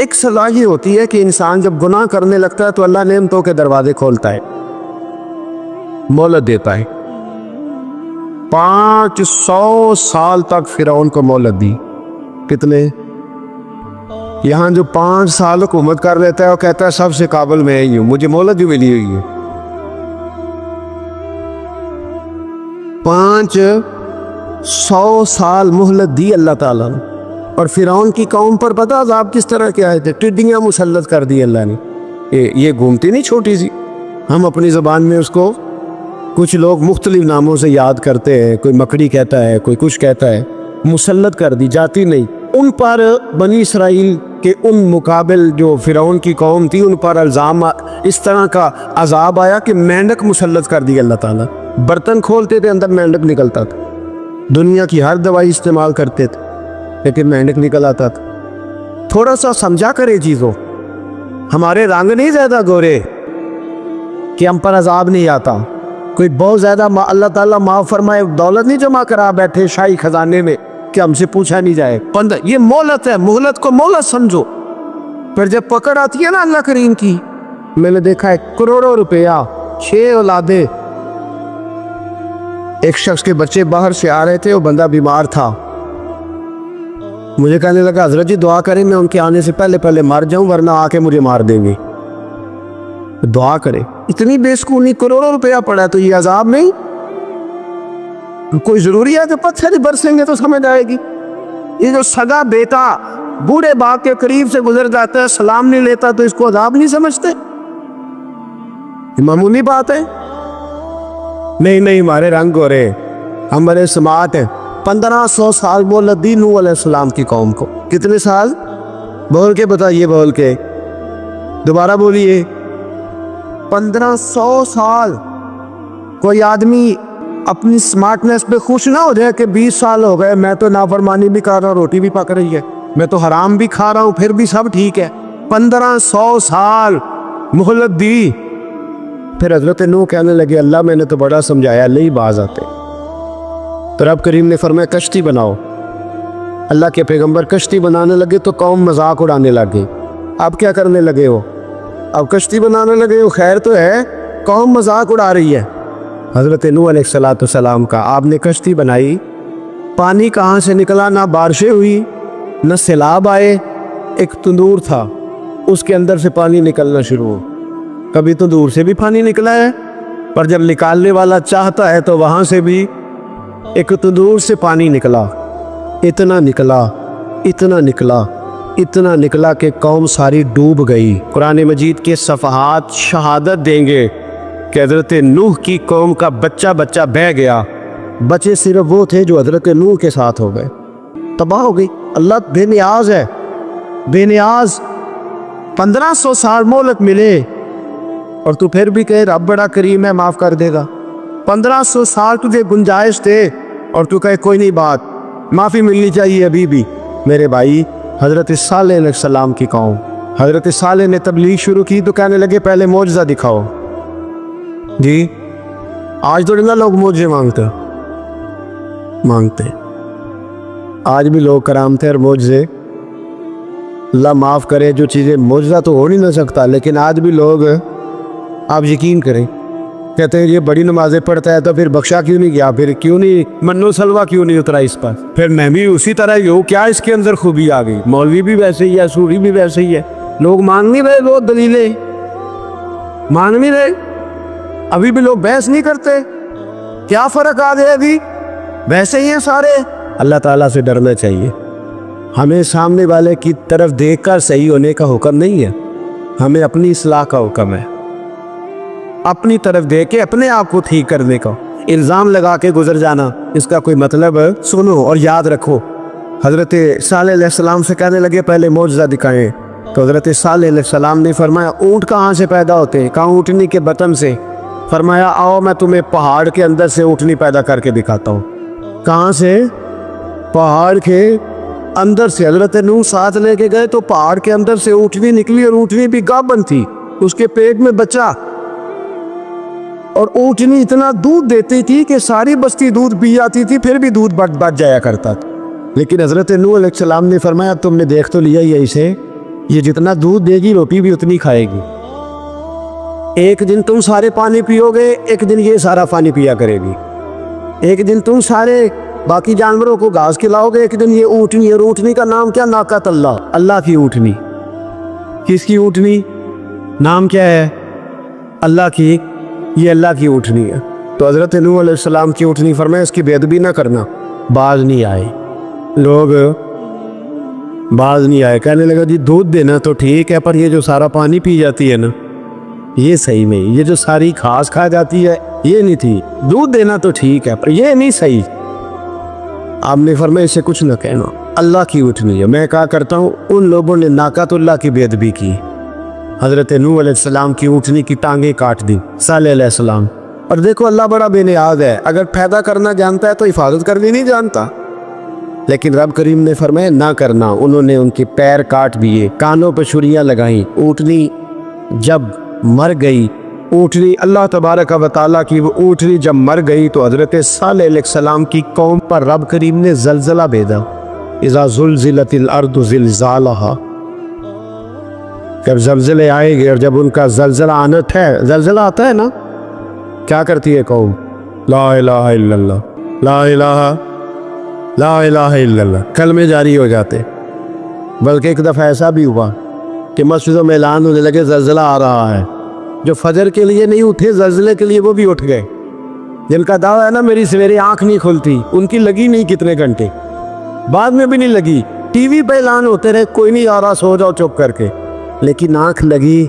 ایک سزا یہ ہوتی ہے کہ انسان جب گناہ کرنے لگتا ہے تو اللہ نعمتوں کے دروازے کھولتا ہے، مہلت دیتا ہے۔ 500 سال تک فرعون کو مہلت دی۔ کتنے؟ یہاں جو 5 سال حکومت کر لیتا ہے وہ کہتا ہے سب سے قابل میں ہی ہوں، مجھے مہلت بھی ملی ہوئی ہے۔ 500 سال مہلت دی اللہ تعالیٰ نے، اور فرعون کی قوم پر پتہ عذاب کس طرح کے آئے تھے؟ ٹڈیاں مسلط کر دی اللہ نے۔ یہ گھومتی نہیں چھوٹی سی، ہم اپنی زبان میں اس کو کچھ لوگ مختلف ناموں سے یاد کرتے ہیں، کوئی مکڑی کہتا ہے، کوئی کچھ کہتا ہے، مسلط کر دی، جاتی نہیں۔ ان پر بنی اسرائیل کے ان مقابل جو فرعون کی قوم تھی ان پر الزام اس طرح کا عذاب آیا کہ مینڈک مسلط کر دی اللہ تعالیٰ۔ برتن کھولتے تھے اندر مینڈک نکلتا تھا، دنیا کی ہر دوائی استعمال کرتے تھے لیکن مینڈک نکل آتا تھا۔ تھوڑا سا سمجھا کرے چیزوں، ہمارے رنگ نہیں زیادہ گورے کہ ہم پر عذاب نہیں آتا، کوئی بہت زیادہ اللہ تعالیٰ معاف فرمائے دولت نہیں جمع کرا بیٹھے شاہی خزانے میں کہ ہم سے پوچھا نہیں جائے۔ یہ مہلت ہے، مہلت کو مہلت سمجھو۔ پھر جب پکڑ آتی ہے نا اللہ کریم کی، میں نے دیکھا ہے کروڑوں روپیہ، 6 اولادیں، ایک شخص کے بچے باہر سے آ رہے تھے، وہ بندہ بیمار تھا، مجھے کہنے لگا حضرت جی دعا کریں میں ان کے آنے سے پہلے مر جاؤں ورنہ آ کے مجھے مار دیں گے، دعا کرے۔ اتنی بے سکونی، کروڑوں روپیہ پڑا ہے تو یہ عذاب نہیں؟ کوئی ضروری ہے کہ پتھر برسیں گے تو سمجھ آئے گی؟ یہ جو سگا بیٹا بوڑھے باپ کے قریب سے گزر جاتا ہے، سلام نہیں لیتا تو اس کو عذاب نہیں سمجھتے؟ یہ معمولی بات ہے؟ نہیں ہمارے رنگ ہو رہے، ہمارے سماعت ہیں۔ 1500 سال مہلت دی نوح علیہ السلام کی قوم کو۔ کتنے سال؟ بول کے بتائیے، بول کے دوبارہ بولیے۔ 1500 سال۔ کوئی آدمی اپنی سمارٹنس پہ خوش نہ ہو جائے کہ 20 سال ہو گئے میں تو نافرمانی بھی کر رہا ہوں، روٹی بھی پک رہی ہے، میں تو حرام بھی کھا رہا ہوں، پھر بھی سب ٹھیک ہے۔ 1500 سال مہلت دی۔ پھر حضرت نوح کہنے لگے اللہ میں نے تو بڑا سمجھایا، اللہ ہی باز آتے۔ تو رب کریم نے فرمایا کشتی بناؤ۔ اللہ کے پیغمبر کشتی بنانے لگے تو قوم مذاق اڑانے لگے۔ اب کیا کرنے لگے ہو؟ اب کشتی بنانے لگے ہو، خیر تو ہے، قوم مذاق اڑا رہی ہے حضرت نوح علیہ السلام کا۔ آپ نے کشتی بنائی، پانی کہاں سے نکلا؟ نہ بارشیں ہوئی نہ سیلاب آئے، ایک تندور تھا اس کے اندر سے پانی نکلنا شروع ہو۔ کبھی تندور سے بھی پانی نکلا ہے، پر جب نکالنے والا چاہتا ہے تو وہاں سے بھی ایک تندور سے پانی نکلا۔ اتنا نکلا، اتنا نکلا، اتنا نکلا کہ قوم ساری ڈوب گئی۔ قرآن مجید کے صفحات شہادت دیں گے کہ حضرت نوح کی قوم کا بچہ بہ گیا، بچے صرف وہ تھے جو حضرت نوح کے ساتھ ہو گئے، تباہ ہو گئی۔ اللہ بے نیاز ہے، بے نیاز۔ 1500 سال مہلت ملے اور تو پھر بھی کہے رب بڑا کریم ہے معاف کر دے گا۔ 1500 سال تجھے گنجائش تھے اور تو کہے کوئی نہیں، بات معافی ملنی چاہیے ابھی بھی۔ میرے بھائی، حضرت صالح علیہ السلام کی قوم، حضرت صالح نے تبلیغ شروع کی تو کہنے لگے پہلے معجزہ دکھاؤ۔ جی آج تو اتنا لوگ معجزے مانگتے، آج بھی لوگ کرامتیں اور معجزے، اللہ معاف کرے، جو چیزیں معجزہ تو ہو نہیں نہ سکتا، لیکن آج بھی لوگ، آپ یقین کریں، کہتے ہیں یہ بڑی نمازیں پڑھتا ہے تو پھر بخشا کیوں نہیں گیا، پھر کیوں نہیں منو سلوا کیوں نہیں اترا اس پر، پھر میں بھی اسی طرح ہی ہوں، کیا اس کے اندر خوبی آ گئی؟ مولوی بھی ویسے ہی ہے، سوری بھی ویسے ہی ہے۔ لوگ مان نہیں رہے، وہ دلیلیں مان نہیں رہے، ابھی بھی لوگ بحث نہیں کرتے۔ کیا فرق آ گیا؟ ابھی ویسے ہی ہیں سارے۔ اللہ تعالیٰ سے ڈرنا چاہیے، ہمیں سامنے والے کی طرف دیکھ کر صحیح ہونے کا حکم نہیں ہے، ہمیں اپنی اصلاح کا حکم ہے، اپنی طرف دیکھ کے اپنے آپ کو ٹھیک کرنے کا۔ الزام لگا کے گزر جانا اس کا کوئی مطلب؟ سنو اور یاد رکھو، حضرت صالح علیہ السلام سے کہنے لگے پہلے معجزہ دکھائیں، تو حضرت صالح علیہ السلام نے فرمایا اونٹ کہاں سے پیدا ہوتے ہیں؟ کہاں؟ اونٹنی کے بطن سے۔ فرمایا آؤ میں تمہیں پہاڑ کے اندر سے اونٹنی پیدا کر کے دکھاتا ہوں۔ کہاں سے؟ پہاڑ کے اندر سے۔ حضرت نوح ساتھ لے کے گئے تو پہاڑ کے اندر سے اونٹنی نکلی، اور اونٹنی بھی گابن تھی، اس کے پیٹ میں بچہ، اور اونٹنی اتنا دودھ دیتی تھی کہ ساری بستی دودھ پی جاتی تھی، پھر بھی دودھ بچ جایا کرتا تھا۔ لیکن حضرت نوح علیہ السلام نے فرمایا تم نے دیکھ تو لیا ہی اسے، یہ جتنا دودھ دے گی روٹی بھی اتنی کھائے گی. ایک دن تم سارے پانی پیو گے، ایک دن یہ سارا پانی پیا کرے گی. ایک دن تم سارے باقی جانوروں کو گھاس کھلاؤ گے، ایک دن یہ اونٹنی ہے. اونٹنی کا نام کیا؟ ناقۃ اللہ، اللہ کی اونٹنی. کس کی اونٹنی؟ نام کیا ہے؟ اللہ کی. یہ اللہ کی اونٹنی ہے. تو حضرت نوح علیہ السلام کی اونٹنی فرمائے اس کی بے ادبی نہ کرنا. باز نہیں آئے لوگ، باز نہیں آئے. کہنے لگا جی دودھ دینا تو ٹھیک ہے، پر یہ جو سارا پانی پی جاتی ہے نا، یہ صحیح نہیں. یہ جو ساری گھاس کھا جاتی ہے یہ نہیں تھی. دودھ دینا تو ٹھیک ہے پر یہ نہیں صحیح. آپ نے فرمایا اسے کچھ نہ کہنا، اللہ کی اونٹنی ہے. میں کہا کرتا ہوں ان لوگوں نے ناقۃ اللہ کی بے ادبی کی. حضرت نوح علیہ السلام کی اونٹنی کی ٹانگیں کاٹ دی. صالح علیہ السلام. اور دیکھو اللہ بڑا بے نیاز ہے، اگر پیدا کرنا جانتا ہے تو حفاظت کرنی نہیں جانتا. لیکن رب کریم نے فرمایا نہ کرنا. انہوں نے ان کے پیر کاٹ دیے، کانوں پہ چھریاں لگائیں. اونٹنی جب مر گئی، اونٹنی اللہ تبارک و تعالیٰ کی وہ اونٹنی جب مر گئی تو حضرت صالح علیہ السلام کی قوم پر رب کریم نے زلزلہ بھیجا. اذا زلزلت الارض زلزالہا. جب زلزلے آئے گے اور جب ان کا زلزلہ آنا ہے، زلزلہ آتا ہے نا، کیا کرتی ہے قوم؟ لا الہ الا اللہ، لا الہ لا الہ الا اللہ کلمے جاری ہو جاتے. بلکہ ایک دفعہ ایسا بھی ہوا کہ مسجدوں میں اعلان ہونے لگے زلزلہ آ رہا ہے. جو فجر کے لیے نہیں اٹھے زلزلے کے لیے وہ بھی اٹھ گئے. جن کا دعویٰ ہے نا میری سویرے آنکھ نہیں کھلتی، ان کی لگی نہیں کتنے گھنٹے، بعد میں بھی نہیں لگی. ٹی وی پہ اعلان ہوتے رہے کوئی نہیں آ رہا، سو جاؤ چپ کر کے. لیکن آنکھ لگی.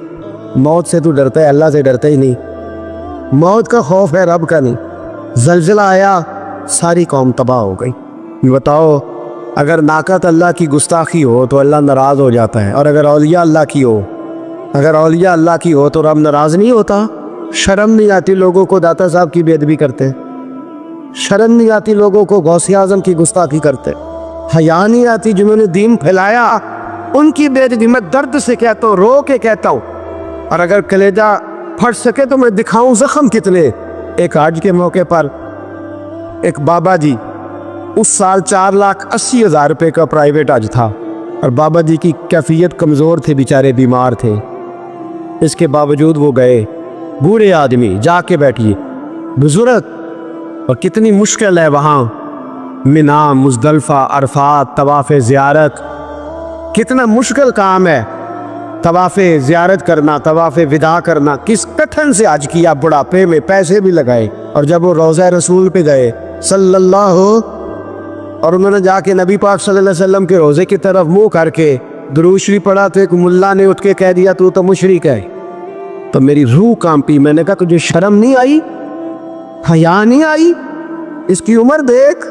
موت سے تو ڈرتا ہے، اللہ سے ڈرتا ہی نہیں. موت کا خوف ہے، رب کا نہیں. زلزلہ آیا، ساری قوم تباہ ہو گئی. بتاؤ اگر ناقۃ اللہ کی گستاخی ہو تو اللہ ناراض ہو جاتا ہے، اور اگر اولیاء اللہ کی ہو، اگر اولیاء اللہ کی ہو تو رب ناراض نہیں ہوتا. شرم نہیں آتی لوگوں کو داتا صاحب کی بے ادبی کرتے، شرم نہیں آتی لوگوں کو غوث اعظم کی گستاخی کرتے، حیا نہیں آتی جنہوں نے دین پھیلایا ان کی بے ادبی. میں درد سے کہتا ہوں، رو کے کہتا ہوں، اور اگر کلیجہ پھٹ سکے تو میں دکھاؤں زخم کتنے. ایک حج کے موقع پر ایک بابا جی، اس سال 4,80,000 روپے کا پرائیویٹ حج تھا، اور بابا جی کی کیفیت کمزور تھے، بیچارے بیمار تھے. اس کے باوجود وہ گئے. بوڑھے آدمی، جا کے بیٹھیے بزرگ. اور کتنی مشکل ہے وہاں منا، مزدلفہ، عرفات، طواف زیارت. کتنا مشکل کام ہے طواف زیارت کرنا، طواف وداع کرنا. کس کٹھن سے حج کیا، بڑھاپے میں پیسے بھی لگائے. اور جب وہ روضہ رسول پہ گئے صلی اللہ، اور انہوں نے جا کے نبی پاک صلی اللہ علیہ وسلم کے روزے کی طرف منہ کر کے درود شریف پڑھا تو ایک ملا نے اٹھ کے کہہ دیا تو مشرک ہے. تو میری روح کانپی. میں نے کہا تجھے شرم نہیں آئی، حیا نہیں آئی؟ اس کی عمر دیکھ،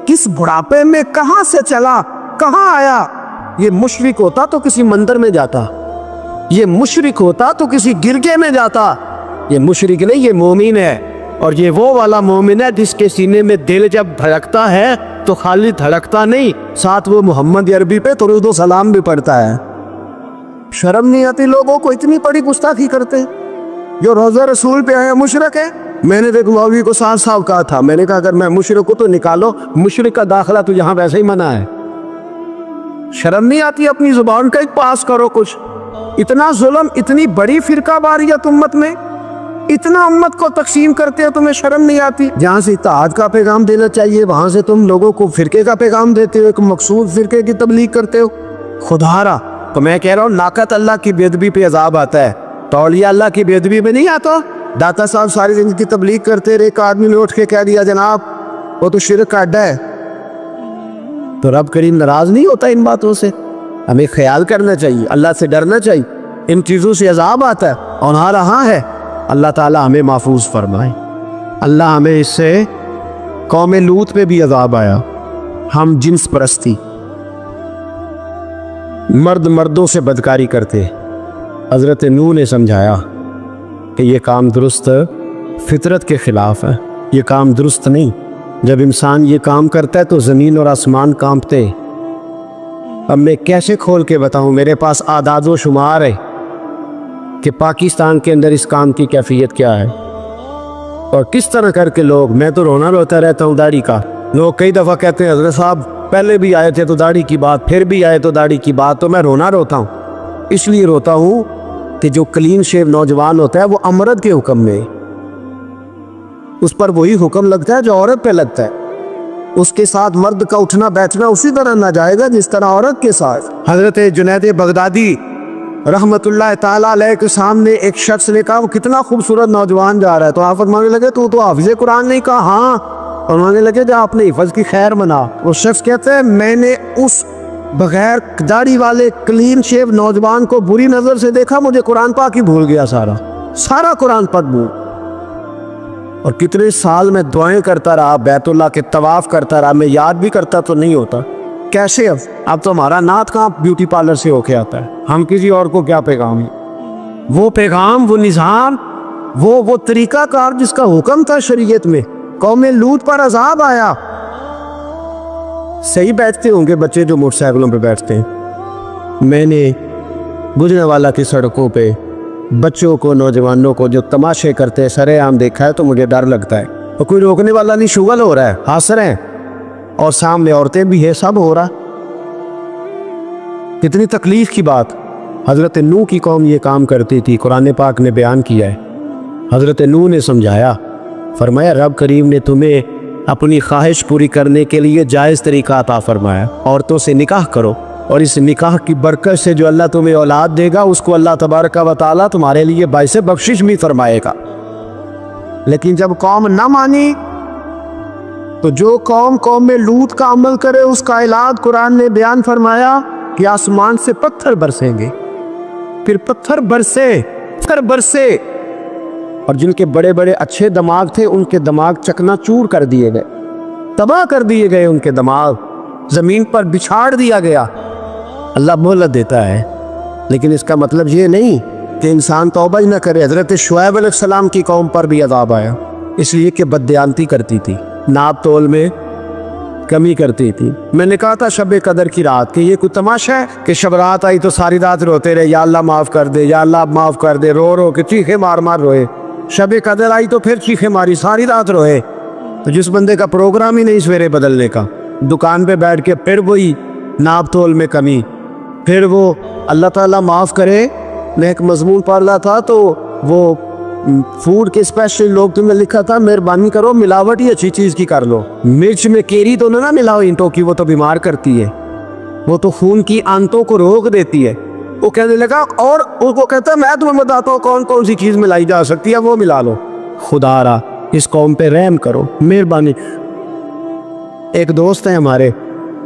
کس بڑھاپے میں کہاں سے چلا، کہاں آیا. یہ مشرک ہوتا تو کسی مندر میں جاتا، یہ مشرک ہوتا تو کسی گرجے میں جاتا. یہ مشرک نہیں، یہ مومن ہے. اور یہ وہ والا مومن ہے جس کے سینے میں دل جب دھڑکتا ہے تو خالی دھڑکتا نہیں، ساتھ وہ محمد عربی پہ درود و سلام بھی پڑھتا ہے. شرم نہیں آتی لوگوں کو، اتنی بڑی گستاخی کرتے. جو روزہ رسول پہ آیا مشرک ہے. میں نے دیکھ مولوی کو ساتھ صاحب کہا تھا، میں نے کہا اگر میں مشرک ہوں تو نکالو، مشرک کا داخلہ تو یہاں ویسے ہی منع ہے. شرم نہیں آتی؟ اپنی زبان کا ایک پاس کرو کچھ. اتنا ظلم، اتنی بڑی فرقہ واریت امت میں، اتنا امت کو تقسیم کرتے ہو، تمہیں شرم نہیں آتی؟ جہاں سے اتحاد کا پیغام دینا چاہیے وہاں سے تم لوگوں کو فرقے کا پیغام دیتے ہو، ایک مقصود فرقے کی تبلیغ کرتے ہو. خدا را تو میں کہہ رہا ہوں ناقۃ اللہ کی بے ادبی پہ عذاب آتا ہے، تو اولیاء اللہ کی بے ادبی پہ نہیں آتا. داتا صاحب ساری زندگی تبلیغ کرتے رہے، ایک آدمی نے اٹھ کے کہہ دیا جناب وہ تو شرک کا اڈا ہے، تو رب کریم ناراض نہیں ہوتا ان باتوں سے؟ ہمیں خیال کرنا چاہیے، اللہ سے ڈرنا چاہیے. ان چیزوں سے عذاب آتا ہے اور آ رہا ہے. اللہ تعالیٰ ہمیں محفوظ فرمائے. اللہ ہمیں اس سے، قوم لوط پہ بھی عذاب آیا، ہم جنس پرستی، مرد مردوں سے بدکاری کرتے. حضرت نوح نے سمجھایا کہ یہ کام درست فطرت کے خلاف ہے، یہ کام درست نہیں. جب انسان یہ کام کرتا ہے تو زمین اور آسمان کانپتے. اب میں کیسے کھول کے بتاؤں، میرے پاس اعداد و شمار ہے کہ پاکستان کے اندر اس کام کی کیفیت کیا ہے اور کس طرح کر کے لوگ، میں تو رونا روتا رہتا ہوں داڑھی کا. لوگ کئی دفعہ کہتے ہیں حضرت صاحب پہلے بھی آئے تھے تو داڑھی کی بات، پھر بھی آئے تو داڑھی کی بات، تو میں روتا ہوں۔ اس لیے روتا ہوں کہ جو کلین شیو نوجوان ہوتا ہے وہ امرد کے حکم میں، اس پر وہی حکم لگتا ہے جو عورت پہ لگتا ہے، اس کے ساتھ مرد کا اٹھنا بیٹھنا اسی طرح نہ جائے گا جس طرح عورت کے ساتھ۔ حضرت جنید بغدادی رحمت اللہ تعالیٰ علیہ کے سامنے ایک شخص نے کہا وہ کتنا خوبصورت نوجوان جا رہا ہے، تو آپ فرمانے لگے تو حافظ قرآن نہیں کہا؟ ہاں۔ فرمانے لگے جا اپنے حفظ کی خیر منا۔ وہ شخص کہتے ہیں میں نے اس بغیر داڑھی والے کلین شیو نوجوان کو بری نظر سے دیکھا، مجھے قرآن پاک ہی بھول گیا، سارا قرآن پاک بھول۔ اور کتنے سال میں دعائیں کرتا رہا، بیت اللہ کے طواف کرتا رہا، میں یاد بھی کرتا تو نہیں ہوتا۔ کیسے اب تو ہمارا نعت کہاں بیوٹی پارلر سے ہو کے آتا ہے، ہم کسی اور کو کیا پیغام ہے؟ وہ پیغام، وہ نظام، وہ طریقہ کار جس کا حکم تھا شریعت میں، قوم لوط پر عذاب آیا۔ صحیح بیٹھتے ہوں گے بچے جو موٹر سائیکلوں پہ بیٹھتے ہیں، میں نے گجرے والا کی سڑکوں پہ بچوں کو، نوجوانوں کو جو تماشے کرتے سر عام دیکھا ہے تو مجھے ڈر لگتا ہے، اور کوئی روکنے والا نہیں، شغل ہو رہا ہے، ہنس رہے ہیں، اور سامنے عورتیں بھی ہے، سب ہو رہا۔ کتنی تکلیف کی بات۔ حضرت نوح کی قوم یہ کام کرتی تھی، قرآن پاک نے بیان کیا ہے۔ حضرت نوح نے سمجھایا، فرمایا رب کریم نے تمہیں اپنی خواہش پوری کرنے کے لیے جائز طریقہ عطا فرمایا، عورتوں سے نکاح کرو، اور اس نکاح کی برکت سے جو اللہ تمہیں اولاد دے گا اس کو اللہ تبارک و تعالیٰ تمہارے لیے باعث بخشش بھی فرمائے گا۔ لیکن جب قوم نہ مانی تو جو قوم میں لوط کا عمل کرے اس کا علاج قرآن نے بیان فرمایا کہ آسمان سے پتھر برسیں گے، پھر پتھر برسے، اور جن کے بڑے بڑے اچھے دماغ تھے ان کے دماغ چکنا چور کر دیے گئے، تباہ کر دیے گئے، ان کے دماغ زمین پر بچھاڑ دیا گیا۔ اللہ مہلت دیتا ہے، لیکن اس کا مطلب یہ نہیں کہ انسان توبہ ہی نہ کرے۔ حضرت شعیب علیہ السلام کی قوم پر بھی عذاب آیا، اس لیے کہ بددیانتی کرتی تھی، ناپ تول میں کمی کرتی تھی۔ میں نے کہا تھا شب قدر کی رات کہ یہ کوئی تماشا ہے کہ شب رات آئی تو ساری رات روتے رہے، یا اللہ معاف کر دے، یا اللہ معاف کر دے، رو رو کے چیخے مار مار روئے۔ شب قدر آئی تو پھر چیخے ماری، ساری رات روئے۔ تو جس بندے کا پروگرام ہی نہیں سویرے بدلنے کا، دکان پہ بیٹھ کے پھر وہی ناپ تول میں کمی، پھر وہ اللہ تعالیٰ معاف کرے۔ میں ایک مضمون پڑھ رہا تھا تو وہ فوڈ کے اسپیشل لوگ تمہیں لکھا تھا مہربانی کرو ملاوٹ ہی اچھی چیز کی کر لو، مرچ میں کیری تو نہ ملاؤ اینٹوں کی، وہ تو بیمار کرتی ہے، وہ تو خون کی آنتوں کو روک دیتی ہے۔ وہ کہنے لگا، اور اس کو کہتا ہے میں تمہیں بتاتا ہوں کون کون سی چیز ملائی جا سکتی ہے، وہ ملا لو۔ خدا را اس قوم پہ رحم کرو، مہربانی۔ ایک دوست ہیں ہمارے،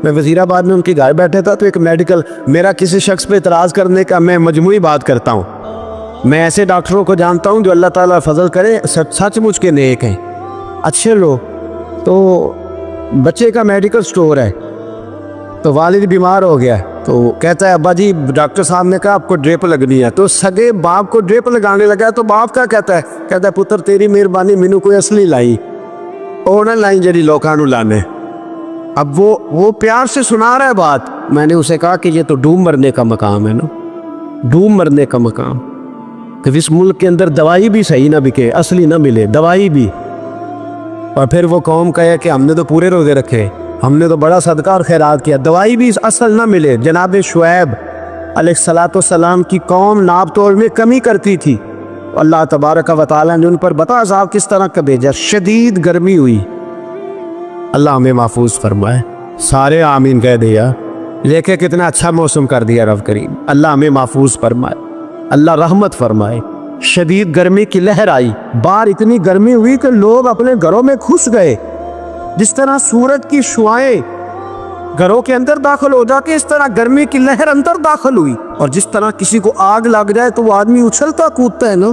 میں وزیر آباد میں ان کے گھر بیٹھا تھا تو ایک میڈیکل، میرا کسی شخص پہ اعتراض کرنے کا میں مجموعی بات کرتا ہوں، میں ایسے ڈاکٹروں کو جانتا ہوں جو اللہ تعالیٰ فضل کرے سچ مچ کے نیک ہیں، اچھے لوگ۔ تو بچے کا میڈیکل سٹور ہے، تو والد بیمار ہو گیا، تو کہتا ہے ابا جی ڈاکٹر صاحب نے کہا آپ کو ڈرپ لگنی ہے، تو سگے باپ کو ڈرپ لگانے لگا، تو باپ کا کہتا ہے پتر تیری مہربانی مینوں کوئی اصلی لائی، اور نہ لائی جڑی لوکاں نوں لانے۔ اب وہ پیار سے سنا رہا ہے بات۔ میں نے اسے کہا کہ یہ تو ڈوب مرنے کا مقام ہے نا، ڈوب مرنے کا مقام، کہ اس ملک کے اندر دوائی بھی صحیح نہ بکے، اصلی نہ ملے دوائی بھی، اور پھر وہ قوم کہے کہ ہم نے تو پورے روزے رکھے، ہم نے تو بڑا صدقہ اور خیرات کیا، دوائی بھی اصل نہ ملے۔ جناب شعیب علیہ السلام کی قوم ناپ تول میں کمی کرتی تھی، اللہ تبارک و تعالیٰ نے ان پر بتا عذاب کس طرح کا بھیجا، شدید گرمی ہوئی۔ اللہ ہمیں محفوظ فرمائے، سارے آمین کہہ دیا، دیکھے کتنا اچھا موسم کر دیا رب کریم۔ اللہ ہمیں محفوظ فرمائے، اللہ رحمت فرمائے۔ شدید گرمی کی لہر آئی، باہر اتنی گرمی ہوئی کہ لوگ اپنے گھروں میں گھس گئے، جس طرح سورج کی شعائیں گھروں کے اندر داخل ہو جاتی، اس طرح گرمی کی لہر اندر داخل ہوئی، اور جس طرح کسی کو آگ لگ جائے تو وہ آدمی اچھلتا کودتا ہے نا،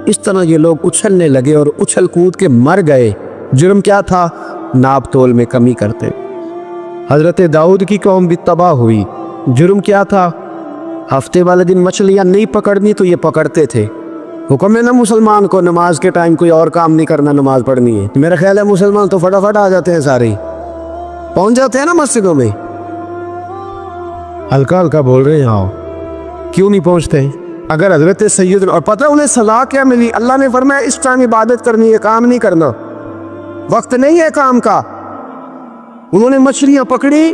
اس طرح یہ لوگ اچھلنے لگے اور اچھل کود کے مر گئے۔ جرم کیا تھا؟ ناپ تول میں کمی کرتے۔ حضرت داؤد کی قوم بھی تباہ ہوئی، جرم کیا تھا؟ ہفتے والے دن مچھلیاں نہیں پکڑنی تو یہ پکڑتے تھے۔ حکم ہے نا مسلمان کو نماز کے ٹائم کوئی اور کام نہیں کرنا، نماز پڑھنی ہے۔ میرا خیال ہے مسلمان تو فٹافٹ آ جاتے ہیں، سارے پہنچ جاتے ہیں نا مسجدوں میں۔ ہلکا ہلکا بول رہے ہیں، آؤ، کیوں نہیں پہنچتے ہیں؟ اگر حضرت سید، اور پتہ انہیں سزا کیا ملی؟ اللہ نے فرمایا اس ٹائم عبادت کرنی ہے، کام نہیں کرنا، وقت نہیں ہے کام کا۔ انہوں نے مچھلیاں پکڑی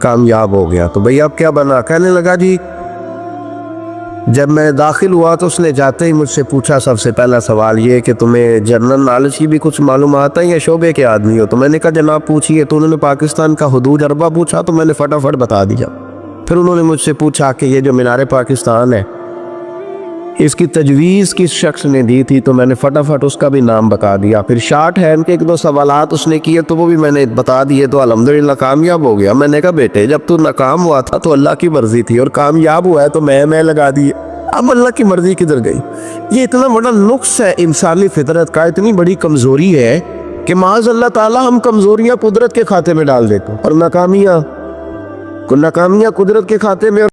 کامیاب ہو گیا۔ تو بھئی اب کیا بنا؟ کہنے لگا جی جب میں داخل ہوا تو اس نے جاتے ہی مجھ سے پوچھا سب سے پہلا سوال یہ کہ تمہیں جنرل نالج کی بھی کچھ معلومات ہیں یا شعبے کے آدمی ہو؟ تو میں نے کہا جناب پوچھیے۔ تو انہوں نے پاکستان کا حدود اربع پوچھا تو میں نے فٹافٹ بتا دیا۔ پھر انہوں نے مجھ سے پوچھا کہ یہ جو مینار پاکستان ہے اس کی تجویز کس شخص نے دی تھی؟ تو میں نے فٹافٹ اس کا بھی نام بتا دیا۔ پھر شارٹ ہینڈ کے ایک دو سوالات اس نے کیے تو وہ بھی میں نے بتا دیے، تو الحمدللہ کامیاب ہو گیا۔ میں نے کہا بیٹے جب تو ناکام ہوا تھا تو اللہ کی مرضی تھی، اور کامیاب ہوا ہے تو میں لگا دیے، اب اللہ کی مرضی کدھر گئی؟ یہ اتنا بڑا نقص ہے انسانی فطرت کا، اتنی بڑی کمزوری ہے کہ معاذ اللہ تعالی ہم کمزوریاں قدرت کے کھاتے میں ڈال دیتے ہیں، اور ناکامیاں قدرت کے کھاتے میں